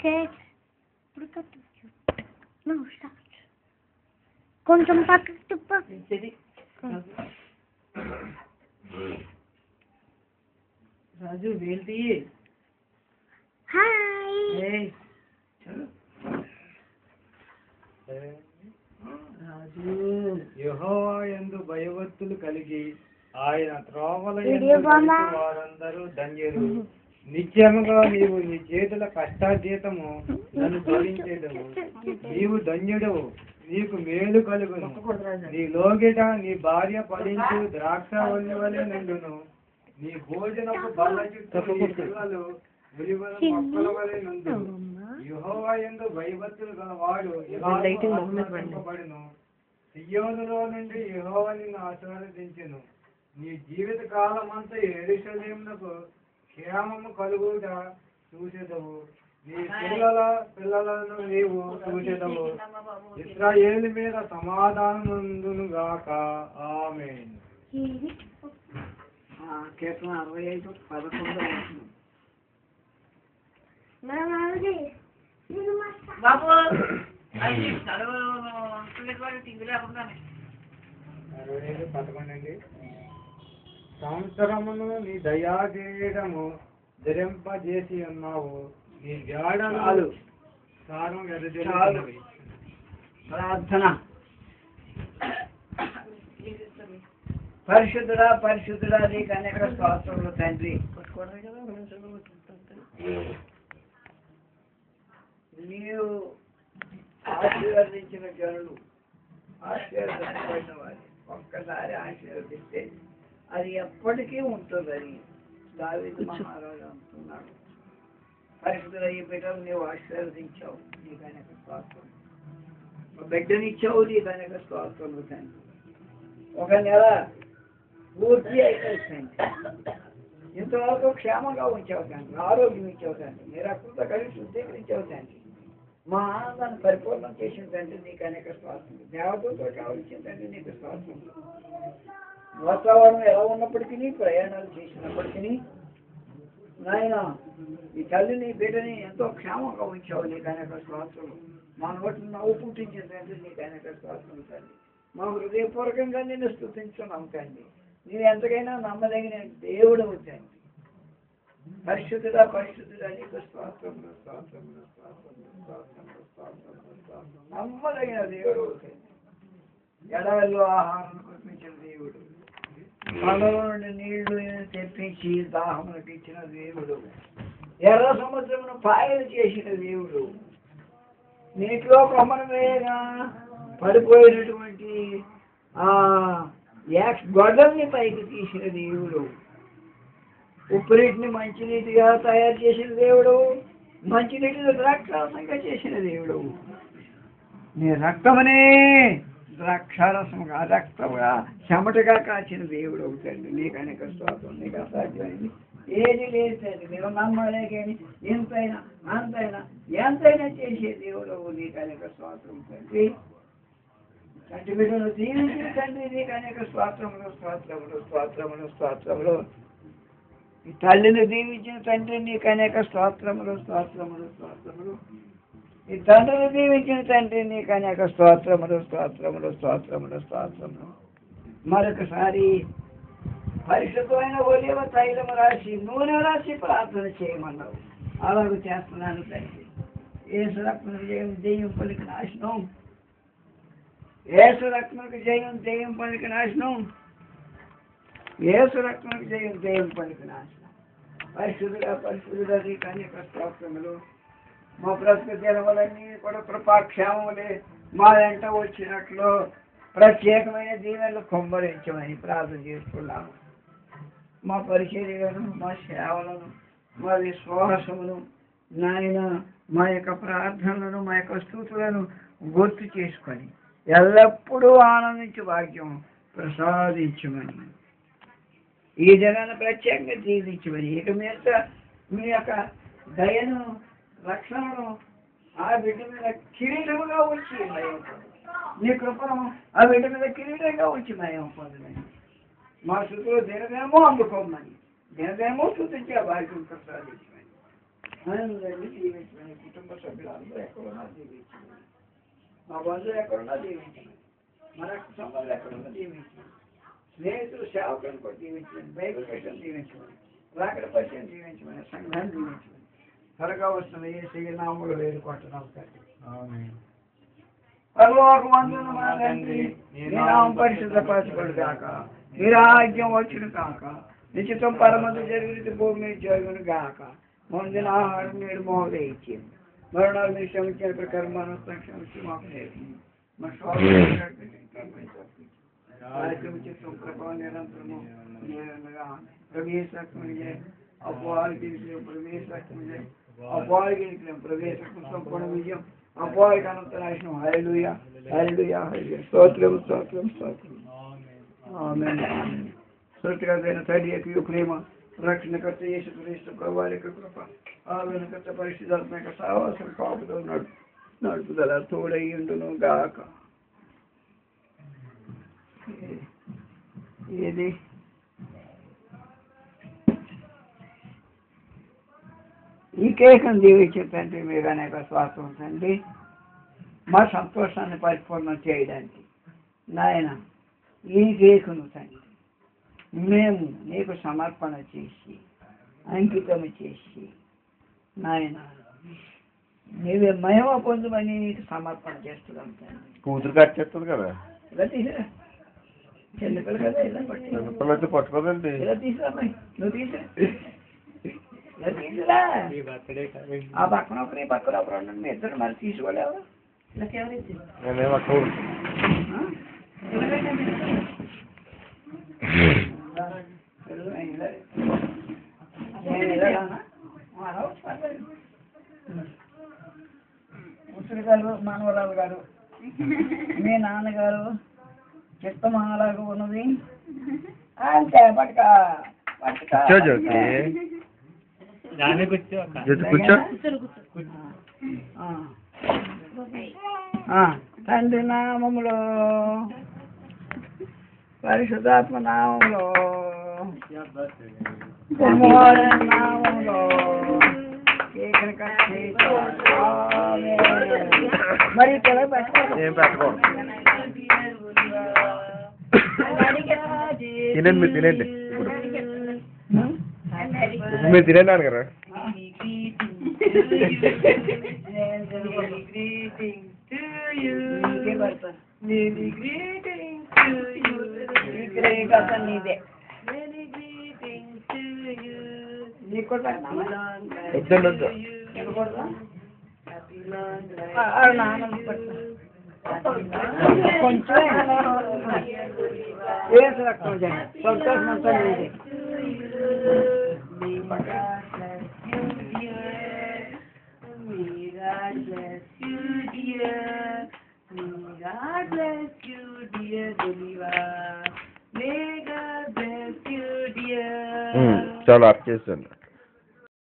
Cake ఇప్పుడు కట్టు. నువ్వు స్టార్ట్. కొంచెం పక్కకు తిప్పు. రాజు వేల్ది. హాయ్ రాజు యెహోవా యందు భయభక్తులు కలిగి ఆయన త్రోవల వారందరూ ధన్యులు. నిత్యముగా నీవు నీ చేతుల కష్టార్జితము నన్ను తొలగించేదవు. నీవు ధన్యుడవు, నీకు మేలు కలుగును. నీ లోగిట నీ భార్య ఫలించు ద్రాక్షవల్లి వలె నిండును. నీ భోజనపు బల్ల చుట్టూ నీ పిల్లలు విలువల మొక్కల వలె నుండును. యెహోవా యందు భయభక్తులు గలవాడు ఆశీర్వదింపబడును. సియోనులో నుండి యెహోవా నిన్ను ఆశీర్వదించెను. నీ జీవిత కాలమంతా యెరూషలేమునకు క్షేమము కలుగుట చూసేదవు. నీ పిల్లలను నీవు చూసేదవు. ఇశ్రాయేలు మీద సమాధానముందును గాక. ఆమేన్. కీర్తన 65:11. బాబు 65:11 సంవత్సరమును నీ దయాదేయడము ధరింపజేసి ఉన్నావు. నీ జాడలు సారం ఎదజల్లుతున్నవి. ప్రార్థన. పరిశుద్ధుడా పరిశుద్ధుడా నీకు అనేక స్తోత్రములు తండ్రి. నీవు ఆశీర్వదించిన జనులు, ఆశీర్వదించబడిన వారి ఒక్కసారి ఆశీర్వదిస్తే అది ఎప్పటికీ ఉంటుందని దావీదు మహారాజు అంటున్నాడు. పరిశుద్ధుల ఈ బిడ్డలు నీవు ఆశీర్వదించావు, నీకు అనేక స్తోత్రం. బిడ్డనిచ్చావు, నీకు అనేక స్తోత్రములు తండ్రి. ఒక నెల పూర్తి అయిపోయింది. ఇంతవరకు క్షేమంగా ఉంచావు తండ్రి, ఆరోగ్యం ఇచ్చావు తండ్రి, నీ రక్తంతో కలిసి శుద్ధీకరించావు తండ్రి. మా ఆనందాన్ని పరిపూర్ణం చేసిన తండ్రి నీకు అనేక స్తోత్రములు. దేవతలతో కావలసిన తండ్రి నీకు స్తోత్రములు. వాతావరణం ఎలా ఉన్నప్పటికీ, ప్రయాణాలు చేసినప్పటికీ నాయన ఈ తల్లిని బిడ్డని ఎంతో క్షేమంగా ఉంచావు, నీకు అనేక స్తోత్రములు. మా నోటిని నవ్వు పుట్టించిన తండ్రి నీకు అనేక స్తోత్రములు తండ్రి. మా హృదయపూర్వకంగా నిన్ను స్తుతించున్నాం తండ్రి. నేను ఎంతకైనా నమ్మదగిన దేవుడు తండ్రి. పరిశుద్ధుడా పరిశుద్ధుడా నీకు స్తోత్రములు స్తోత్రములు స్తోత్రములు స్తోత్రములు స్తోత్రములు స్తోత్రములు. నమ్మదగిన దేవుడు తండ్రి. ఎడారిలో ఆహారం కురిపించిన దేవుడు, కళ్ళలో నుండి నీళ్లు తెప్పించి దాహములకు ఇచ్చిన దేవుడు, ఎర్ర సముద్రమును పాయలు చేసిన దేవుడు, నీటిలో కొమ్మను వేయగా పడిపోయినటువంటి గొడ్డల్ని పైకి తీసిన దేవుడు, ఉప్పునీటిని మంచినీటిగా తయారు చేసిన దేవుడు, మంచినీటిని ద్రాక్షారసంగా చేసిన దేవుడు, నీ రక్తమనే ద్రాక్షారసముగా రక్తముగా చెమటగా కాచిన దేవుడు అవుతాడు. నీకు అనేక స్తోత్రం. నీకు అసాధ్యమైంది ఏది లేదు తండ్రి. మీరు నమ్మలే కానీ ఎంతైనా అంతైనా ఎంతైనా చేసే దేవుడు నీకు అనేక స్తోత్రం తండ్రి. తండ్రి బిడ్డను దీవించిన తండ్రి నీకు అనేక స్తోత్రములు స్తోత్రములు స్తోత్రములు స్తోత్రములు. ఈ తల్లిని దీవించిన తండ్రి నీకు అనేక స్తోత్రములు స్తోత్రములు స్తోత్రములు. ఈ తండ్రిని దీవించిన తండ్రి నీకు అనేక స్తోత్రములు స్తోత్రములు స్తోత్రములు స్తోత్రములు. మరొకసారి పరిశుద్ధమైన ఒలివ తైలము రాసి నూనె రాసి ప్రార్థన చేయమన్నావు. అలాగే చేస్తున్నాను తండ్రి. యేసు రక్తమునకు జయం దెయ్యం పలికి నాశనం, యేసు రక్తమునకు జయం దెయ్యం పలికి నాశనం, యేసు రక్తమునకు జయం దెయ్యం పలికి నాశనం. పరిశుద్ధుడా పరిశుద్ధుడా నీకు అనేక స్తోత్రములు. మా బ్రతుకు దినములన్నీ కూడా కృపాక్షేమములే మా వెంట వచ్చినట్లు ప్రత్యేకమైన దీవెనలు కుమ్మరించమని ప్రార్థన చేసుకున్నాము. మా పరిచర్యలను, మా సేవలను, మా విశ్వాసమును నాయన మా యొక్క ప్రార్థనలను, మా యొక్క స్తుతులను గుర్తు చేసుకొని ఎల్లప్పుడూ ఆనందించే భాగ్యం ప్రసాదించమని, ఈ జనాన్ని ప్రత్యేకంగా దీవించమని, ఇక మీద మీ యొక్క దయను రక్షణను ఆ బిడ్డ మీద కిరీటముగా వచ్చి మయం పొందు. నీ కృపను ఆ బిడ్డ మీద కిరీటంగా వచ్చి మయం పొందని మా స్థుతులు దినదేమో అందుకోమని, దినదేమో స్థుతించే భాగ్యం ప్రసాదించమని అందరినీ దీవించమని కుటుంబ సభ్యులందరూ ఎక్కడున్నా దీవించమని మా బంధువులు ఎక్కడున్నా దీవించమని మన సంబంధాలు ఎక్కడున్నా దీవించమని స్నేహితులు సేవకులను కూడా దీవించమని బైబిల్ పెట్టని దీవించమని రాకడ పరిచయం దీవించమని సంఘాన్ని దీవించమని త్వరగా వస్తున్న ఏ శ్రీనామములు వేడుకుంటున్నాం తండ్రి పరలోకమందున మా తండ్రి నీ నామం పరిశుద్ధపరచబడు గాక నీ రాజ్యం వచ్చును కాక నిశ్చితం పరమందు జరిగిన భూమి మీద జరుగును గాక ముందున ఆహారం నేడు మోదే ఇచ్చింది మరణాలు మీరు క్షమించిన ప్రకారం మనం క్షమించి మాకు నేర్పింది మా స్వామి చిత్తం ప్రభావం నిరంతరము ప్రవేశమే అపవాదికి ప్రవేశమే అపవాదికి ప్రవేశం సంపూర్ణ విజయం అపవాదికి అనంతరాశం హల్లెలూయా హల్లెలూయా హల్లెలూయా స్తోత్రం స్తోత్రం స్తోత్రం ఆమేన్ సృష్టికర్తైన తండ్రి యొక్క ప్రేమ రక్షణకర్త యేసుక్రీస్తు ప్రభువారి యొక్క కృప ఆవేదనకర్త పరిశుద్ధాత్మక సహవాసం కాపుతో నడుపుదల తోడై ఉండును గాక. ఏది ఈ కేకను దీవించే తండ్రి మీరు అనేక స్వాతం తండ్రి మా సంతోషాన్ని పరిపూర్ణం చేయడానికి నాయన ఈ కేకును తండ్రి మేము నీకు సమర్పణ చేసి అంకితం చేసి నాయన నీవే మహిమ పొందమని నీకు సమర్పణ చేస్తున్నాం తండ్రి. కూతురు కట్ చేస్తుంది కదా, ఇలా తీసిరా చిన్నపిల్ల కదా, ఇలా పట్టి చిన్నపిల్లలైతే పట్టుకోదండి. ఇలా తీసిరా అమ్మాయి, నువ్వు తీసిరా ఇలా తీసిరా. ఆ పక్కన ఒకరు ఈ పక్కన ఒకరు ఉండండి, మీ ఇద్దరు మరి తీసుకోలేవు. ఇలా ఎవరైతే నేనేం అక్కడ ముసలి గారు మానవరావు గారు మీ నాన్నగారు చిత్తమహాలాగా ఉన్నది అంతే పట్టుక కూర్చో జ్యోతి, కూర్చో. తండ్రి నామములో పరిశుద్ధాత్మ నామంలో కుమారుని నామంలో మరి ఏం పెట్టుకోండి, తినండి మీరు తినండి. ఇప్పుడు మీరు తినండి అనగారా. వద్దండి వద్దు. కొంచెం సంతోషం అంతా నీదే. చాలా ఆఫ్ చేస్తాను.